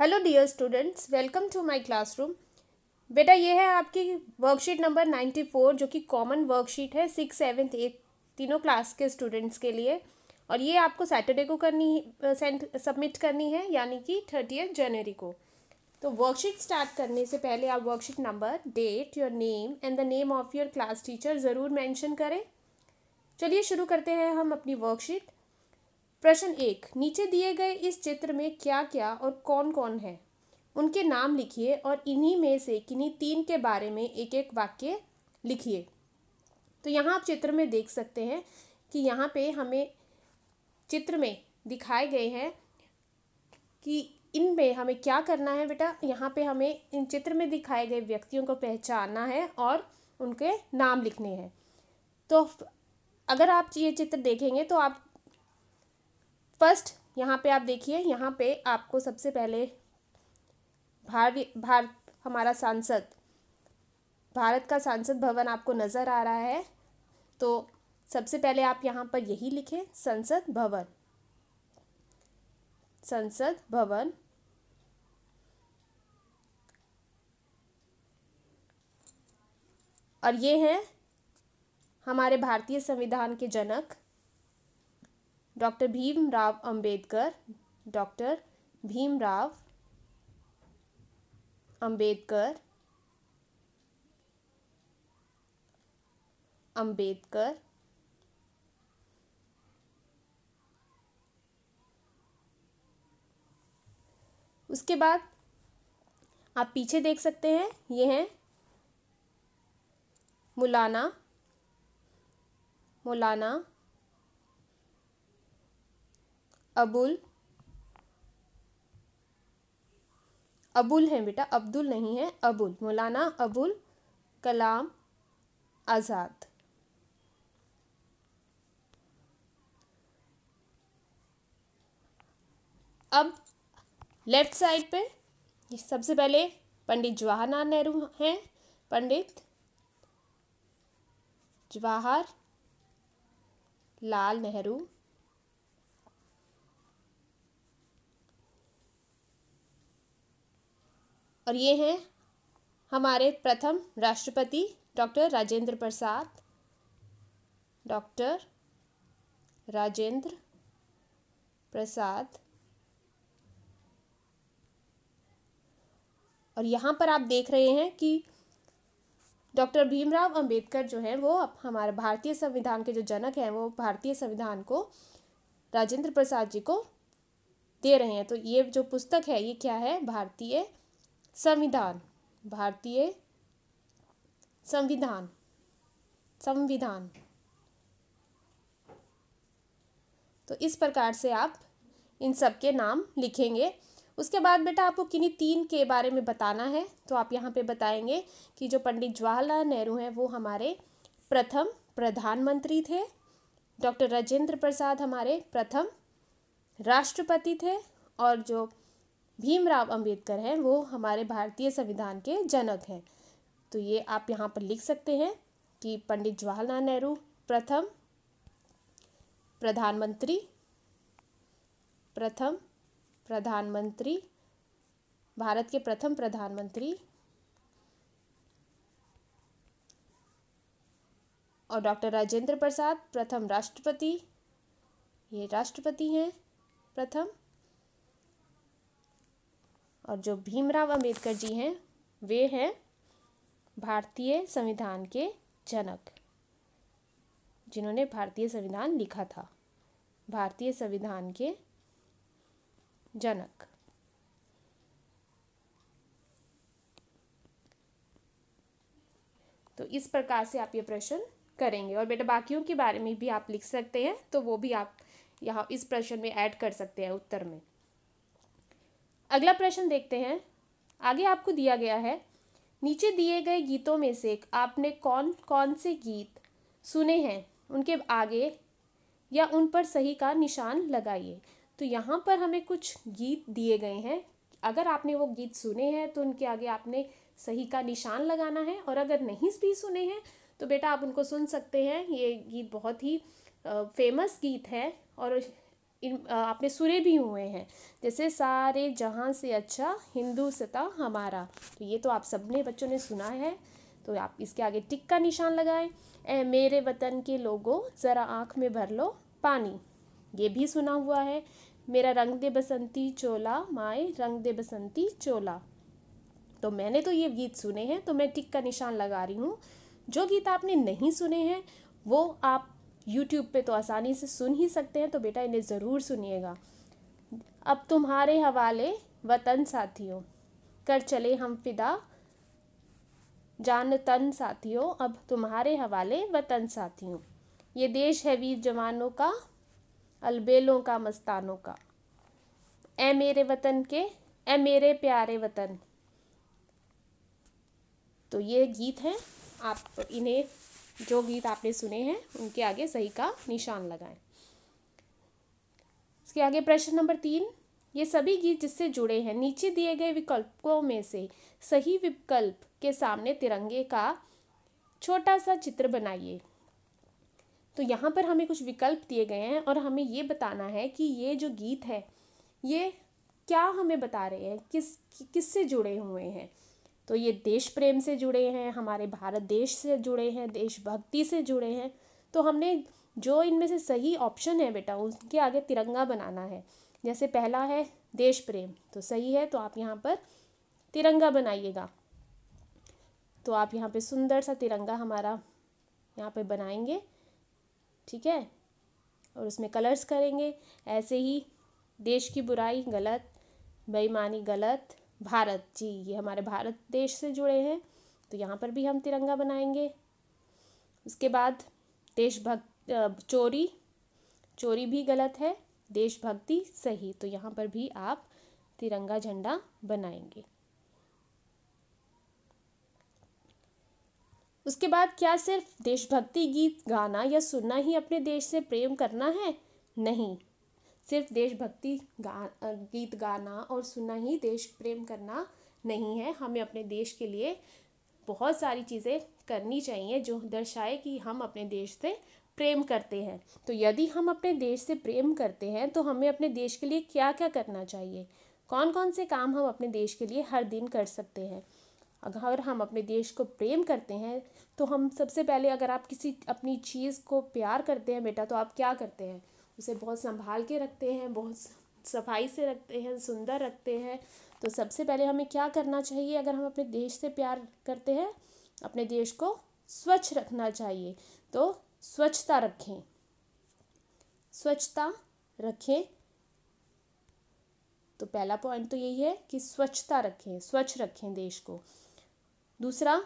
Hello dear students, welcome to my classroom. बेटा ये है आपकी वर्कशीट नंबर 94 जो कि कॉमन वर्कशीट है 6, 7, 8 तीनों क्लास के स्टूडेंट्स के लिए। और ये आपको सैटरडे को सबमिट करनी है, यानी कि 30 जनवरी को। तो वर्कशीट स्टार्ट करने से पहले आप worksheet number, date, your name and the name of your class teacher ज़रूर मेंशन करें। चलिए शुरू करते हैं हम अपनी वर्कशीट। प्रश्न 1, नीचे दिए गए इस चित्र में क्या क्या और कौन कौन है, उनके नाम लिखिए और इन्हीं में से किन्हीं 3 के बारे में एक एक वाक्य लिखिए। तो यहाँ आप चित्र में देख सकते हैं कि यहाँ पे हमें चित्र में दिखाए गए हैं कि इनमें हमें क्या करना है। बेटा यहाँ पे हमें इन चित्र में दिखाए गए व्यक्तियों को पहचानना है और उनके नाम लिखने हैं। तो अगर आप ये चित्र देखेंगे तो आप फर्स्ट यहाँ पे आप देखिए, यहाँ पे आपको सबसे पहले हमारा भारत का संसद भवन आपको नज़र आ रहा है। तो सबसे पहले आप यहाँ पर यही लिखें, संसद भवन, संसद भवन। और ये हैं हमारे भारतीय संविधान के जनक डॉक्टर भीमराव अंबेडकर, डॉक्टर भीमराव अंबेडकर, अंबेडकर। उसके बाद आप पीछे देख सकते हैं, ये हैं मौलाना अबुल हैं बेटा, अब्दुल नहीं है, अबुल, मौलाना अबुल कलाम आज़ाद। अब लेफ्ट साइड पे सबसे पहले पंडित जवाहरलाल नेहरू हैं, पंडित जवाहरलाल नेहरू। और ये हैं हमारे प्रथम राष्ट्रपति डॉक्टर राजेंद्र प्रसाद, डॉक्टर राजेंद्र प्रसाद। और यहाँ पर आप देख रहे हैं कि डॉक्टर भीमराव अंबेडकर जो है वो हमारे भारतीय संविधान के जो जनक हैं, वो भारतीय संविधान को राजेंद्र प्रसाद जी को दे रहे हैं। तो ये जो पुस्तक है ये क्या है, भारतीय संविधान, भारतीय संविधान, संविधान। तो इस प्रकार से आप इन सब के नाम लिखेंगे। उसके बाद बेटा आपको किन्हीं 3 के बारे में बताना है। तो आप यहाँ पे बताएंगे कि जो पंडित जवाहरलाल नेहरू हैं वो हमारे प्रथम प्रधानमंत्री थे, डॉक्टर राजेंद्र प्रसाद हमारे प्रथम राष्ट्रपति थे, और जो भीमराव अंबेडकर हैं वो हमारे भारतीय संविधान के जनक हैं। तो ये आप यहाँ पर लिख सकते हैं कि पंडित जवाहरलाल नेहरू प्रथम प्रधानमंत्री, भारत के प्रथम प्रधानमंत्री, और डॉक्टर राजेंद्र प्रसाद प्रथम राष्ट्रपति, ये राष्ट्रपति हैं प्रथम। और जो भीमराव अंबेडकर जी हैं वे हैं भारतीय संविधान के जनक, जिन्होंने भारतीय संविधान लिखा था, भारतीय संविधान के जनक। तो इस प्रकार से आप ये प्रश्न करेंगे। और बेटा बाकियों के बारे में भी आप लिख सकते हैं, तो वो भी आप यहाँ इस प्रश्न में ऐड कर सकते हैं उत्तर में। अगला प्रश्न देखते हैं। आगे आपको दिया गया है, नीचे दिए गए गीतों में से आपने कौन कौन से गीत सुने हैं, उनके आगे या उन पर सही का निशान लगाइए। तो यहाँ पर हमें कुछ गीत दिए गए हैं। अगर आपने वो गीत सुने हैं तो उनके आगे आपने सही का निशान लगाना है, और अगर नहीं भी सुने हैं तो बेटा आप उनको सुन सकते हैं। ये गीत बहुत ही फेमस गीत है और आपने सुने भी हुए हैं, जैसे सारे जहां से अच्छा हिंदुस्तां हमारा। तो ये तो आप सबने बच्चों ने सुना है। तो आप इसके आगे टिक का निशान लगाएं। ए मेरे वतन के लोगों ज़रा आँख में भर लो पानी, ये भी सुना हुआ है। मेरा रंग दे बसंती चोला माए रंग दे बसंती चोला। तो मैंने तो ये गीत सुने हैं, तो मैं टिक का निशान लगा रही हूँ। जो गीत आपने नहीं सुने हैं वो आप यूट्यूब पे तो आसानी से सुन ही सकते हैं, तो बेटा इन्हें ज़रूर सुनिएगा। अब तुम्हारे हवाले वतन साथियों, कर चले हम फिदा जान तन साथियों, अब तुम्हारे हवाले वतन साथियों। ये देश है वीर जवानों का, अलबेलों का मस्तानों का। ए मेरे वतन के, ए मेरे प्यारे वतन। तो ये गीत हैं, आप इन्हें जो गीत आपने सुने हैं उनके आगे सही का निशान लगाएं। इसके आगे प्रश्न नंबर 3, ये सभी गीत जिससे जुड़े हैं, नीचे दिए गए विकल्पों में से सही विकल्प के सामने तिरंगे का छोटा सा चित्र बनाइए। तो यहाँ पर हमें कुछ विकल्प दिए गए हैं और हमें ये बताना है कि ये जो गीत है ये क्या हमें बता रहे हैं, किससे जुड़े हुए हैं। तो ये देश प्रेम से जुड़े हैं, हमारे भारत देश से जुड़े हैं, देशभक्ति से जुड़े हैं। तो हमने जो इनमें से सही ऑप्शन है बेटा उसके आगे तिरंगा बनाना है। जैसे पहला है देश प्रेम, तो सही है, तो आप यहाँ पर तिरंगा बनाइएगा। तो आप यहाँ पे सुंदर सा तिरंगा हमारा यहाँ पे बनाएंगे, ठीक है, और उसमें कलर्स करेंगे। ऐसे ही देश की बुराई गलत, बेईमानी गलत, भारत जी ये हमारे भारत देश से जुड़े हैं, तो यहाँ पर भी हम तिरंगा बनाएंगे। उसके बाद चोरी भी गलत है, देशभक्ति सही, तो यहाँ पर भी आप तिरंगा झंडा बनाएंगे। उसके बाद क्या सिर्फ देशभक्ति गीत गाना या सुनना ही अपने देश से प्रेम करना है? नहीं, सिर्फ देशभक्ति गीत गाना और सुनना ही देश प्रेम करना नहीं है। हमें अपने देश के लिए बहुत सारी चीज़ें करनी चाहिए जो दर्शाए कि हम अपने देश से प्रेम करते हैं। तो यदि हम अपने देश से प्रेम करते हैं तो हमें अपने देश के लिए क्या क्या करना चाहिए, कौन कौन से काम हम अपने देश के लिए हर दिन कर सकते हैं। अगर हम अपने देश को प्रेम करते हैं तो हम सबसे पहले, अगर आप किसी अपनी चीज़ को प्यार करते हैं बेटा, तो आप क्या करते हैं, उसे बहुत संभाल के रखते हैं, बहुत सफाई से रखते हैं, सुंदर रखते हैं। तो सबसे पहले हमें क्या करना चाहिए, अगर हम अपने देश से प्यार करते हैं, अपने देश को स्वच्छ रखना चाहिए। तो स्वच्छता रखें, स्वच्छता रखें। तो पहला पॉइंट तो यही है कि स्वच्छता रखें, स्वच्छ रखें देश को। दूसरा,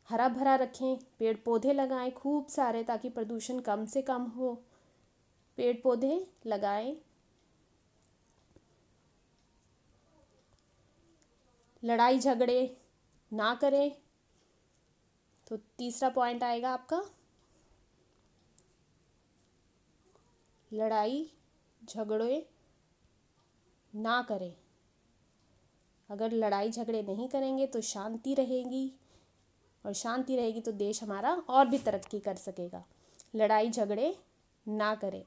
हरा भरा रखें, पेड़ पौधे लगाएं खूब सारे, ताकि प्रदूषण कम से कम हो। पेड़ पौधे लगाएं। लड़ाई झगड़े ना करें। तो तीसरा पॉइंट आएगा आपका, लड़ाई झगड़े ना करें। अगर लड़ाई झगड़े नहीं करेंगे तो शांति रहेगी, और शांति रहेगी तो देश हमारा और भी तरक्की कर सकेगा। लड़ाई झगड़े ना करें।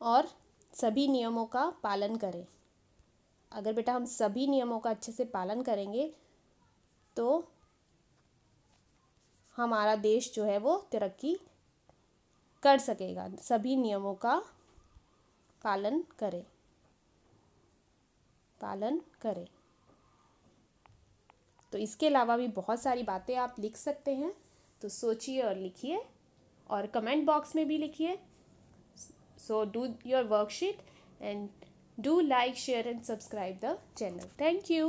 और सभी नियमों का पालन करें। अगर बेटा हम सभी नियमों का अच्छे से पालन करेंगे तो हमारा देश जो है वो तरक्की कर सकेगा। सभी नियमों का पालन करें, पालन करें। तो इसके अलावा भी बहुत सारी बातें आप लिख सकते हैं, तो सोचिए और लिखिए, और कमेंट बॉक्स में भी लिखिए। So do your worksheet and do like, share and subscribe the channel. Thank you.